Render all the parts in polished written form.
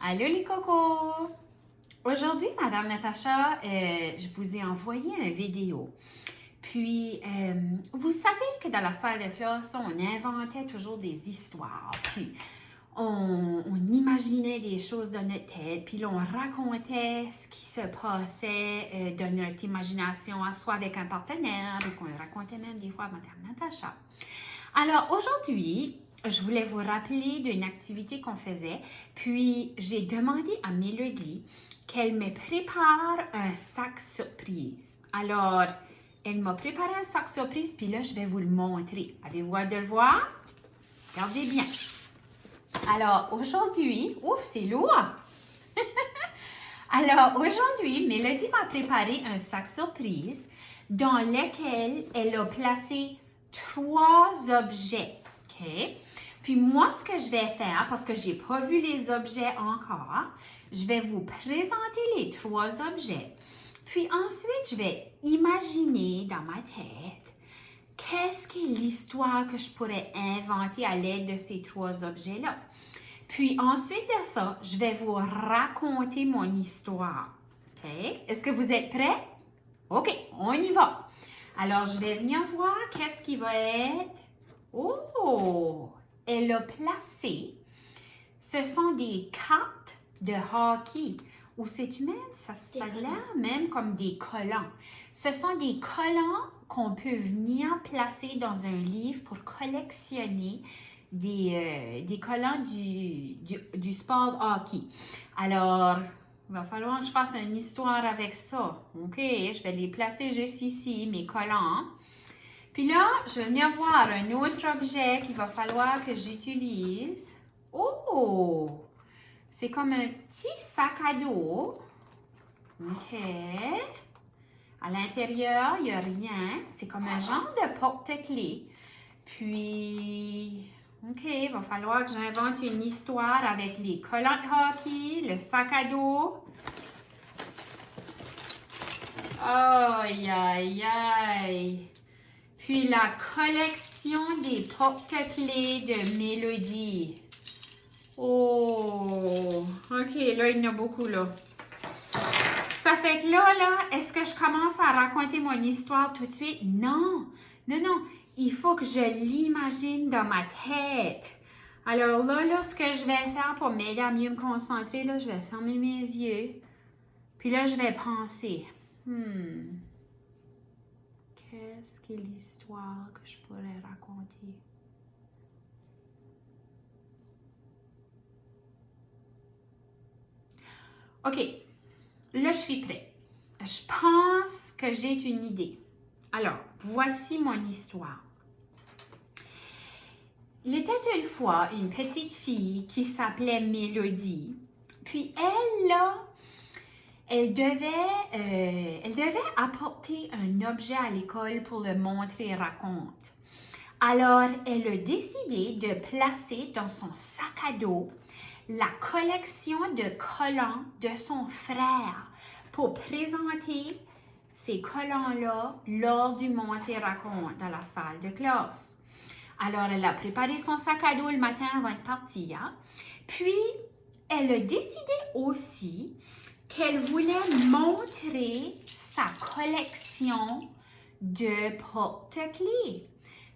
Allô les cocos! Aujourd'hui, Madame Natacha, je vous ai envoyé une vidéo. Puis, vous savez que dans la salle de classe, on inventait toujours des histoires. Puis, on imaginait des choses dans notre tête. Puis là, on racontait ce qui se passait dans notre imagination, soit avec un partenaire, ou qu'on le racontait même des fois à Madame Natacha. Alors, aujourd'hui, je voulais vous rappeler d'une activité qu'on faisait, puis j'ai demandé à Mélodie qu'elle me prépare un sac surprise. Alors, elle m'a préparé un sac surprise, puis là, je vais vous le montrer. Avez-vous hâte de le voir? Regardez bien. Alors, aujourd'hui, ouf, c'est lourd! Alors, aujourd'hui, Mélodie m'a préparé un sac surprise dans lequel elle a placé 3 objets. OK? Puis moi, ce que je vais faire, parce que je n'ai pas vu les objets encore, je vais vous présenter les 3 objets. Puis ensuite, je vais imaginer dans ma tête qu'est-ce qu'est l'histoire que je pourrais inventer à l'aide de ces 3 objets-là. Puis ensuite de ça, je vais vous raconter mon histoire. OK? Est-ce que vous êtes prêts? OK, on y va. Alors, je vais venir voir qu'est-ce qui va être. Oh! Elle a placé, ce sont des cartes de hockey, ou c'est-tu même, ça a l'air même comme des collants. Ce sont des collants qu'on peut venir placer dans un livre pour collectionner des collants du sport hockey. Alors, il va falloir que je fasse une histoire avec ça. OK, je vais les placer juste ici, mes collants. Puis là, je vais venir voir un autre objet qu'il va falloir que j'utilise. Oh! C'est comme un petit sac à dos. OK. À l'intérieur, il n'y a rien. C'est comme un genre de porte-clés. Puis, OK, il va falloir que j'invente une histoire avec les collants de hockey, le sac à dos. Aïe, aïe, aïe. Puis la collection des porte-clés de Mélodie. Oh, OK, là, il y en a beaucoup, là. Ça fait que là, est-ce que je commence à raconter mon histoire tout de suite? Non, non, non. Il faut que je l'imagine dans ma tête. Alors là, ce que je vais faire pour m'aider à mieux me concentrer, là, je vais fermer mes yeux. Puis là, je vais penser. Qu'est-ce qu'est l'histoire que je pourrais raconter? OK, là, je suis prête. Je pense que j'ai une idée. Alors, voici mon histoire. Il était une fois une petite fille qui s'appelait Mélodie. Puis elle, là, elle devait apporter un objet à l'école pour le montrer et raconter. Alors, elle a décidé de placer dans son sac à dos la collection de collants de son frère pour présenter ces collants-là lors du montrer et raconte dans la salle de classe. Alors, elle a préparé son sac à dos le matin avant de partir. Puis, elle a décidé aussi qu'elle voulait montrer sa collection de porte-clés.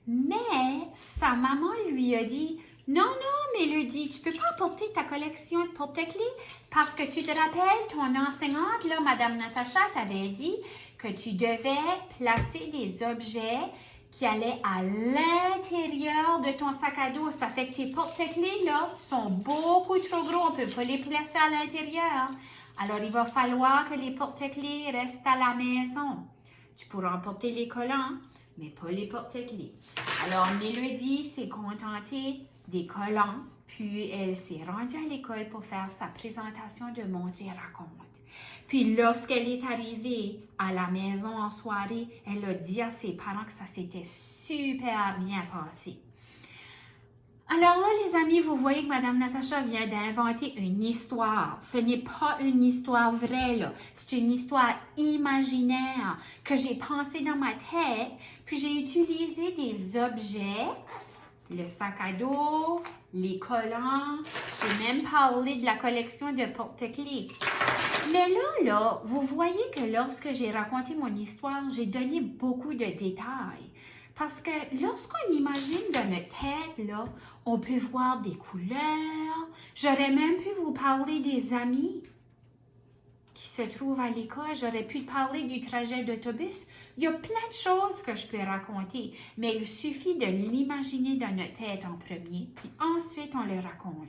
Mais sa maman lui a dit « Non, non, Mélodie, tu ne peux pas apporter ta collection de porte-clés parce que tu te rappelles, ton enseignante, là, Madame Natacha, t'avait dit que tu devais placer des objets qui allaient à l'intérieur de ton sac à dos. Ça fait que tes porte-clés, là, sont beaucoup trop gros. On ne peut pas les placer à l'intérieur. Alors, il va falloir que les porte-clés restent à la maison. Tu pourras emporter les collants, mais pas les porte-clés. Alors, Mélodie s'est contentée des collants, puis elle s'est rendue à l'école pour faire sa présentation de montrer et raconte. Puis, lorsqu'elle est arrivée à la maison en soirée, elle a dit à ses parents que ça s'était super bien passé. Alors là, les amis, vous voyez que Mme Natacha vient d'inventer une histoire. Ce n'est pas une histoire vraie, là. C'est une histoire imaginaire que j'ai pensée dans ma tête, puis j'ai utilisé des objets, le sac à dos, les collants. J'ai même parlé de la collection de porte-clés. Mais là, vous voyez que lorsque j'ai raconté mon histoire, j'ai donné beaucoup de détails. Parce que lorsqu'on imagine dans notre tête, là, on peut voir des couleurs. J'aurais même pu vous parler des amis qui se trouvent à l'école. J'aurais pu parler du trajet d'autobus. Il y a plein de choses que je peux raconter, mais il suffit de l'imaginer dans notre tête en premier, puis ensuite on le raconte.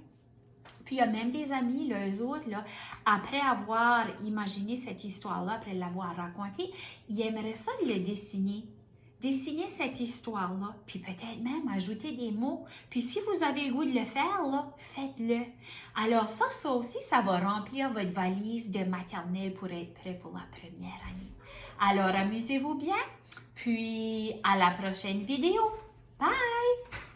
Puis il y a même des amis, là, eux autres, là, après avoir imaginé cette histoire-là, après l'avoir racontée, ils aimeraient ça le dessiner. Dessiner cette histoire-là, puis peut-être même ajouter des mots. Puis si vous avez le goût de le faire, là, faites-le. Alors ça aussi, ça va remplir votre valise de maternelle pour être prêt pour la première année. Alors amusez-vous bien, puis à la prochaine vidéo. Bye!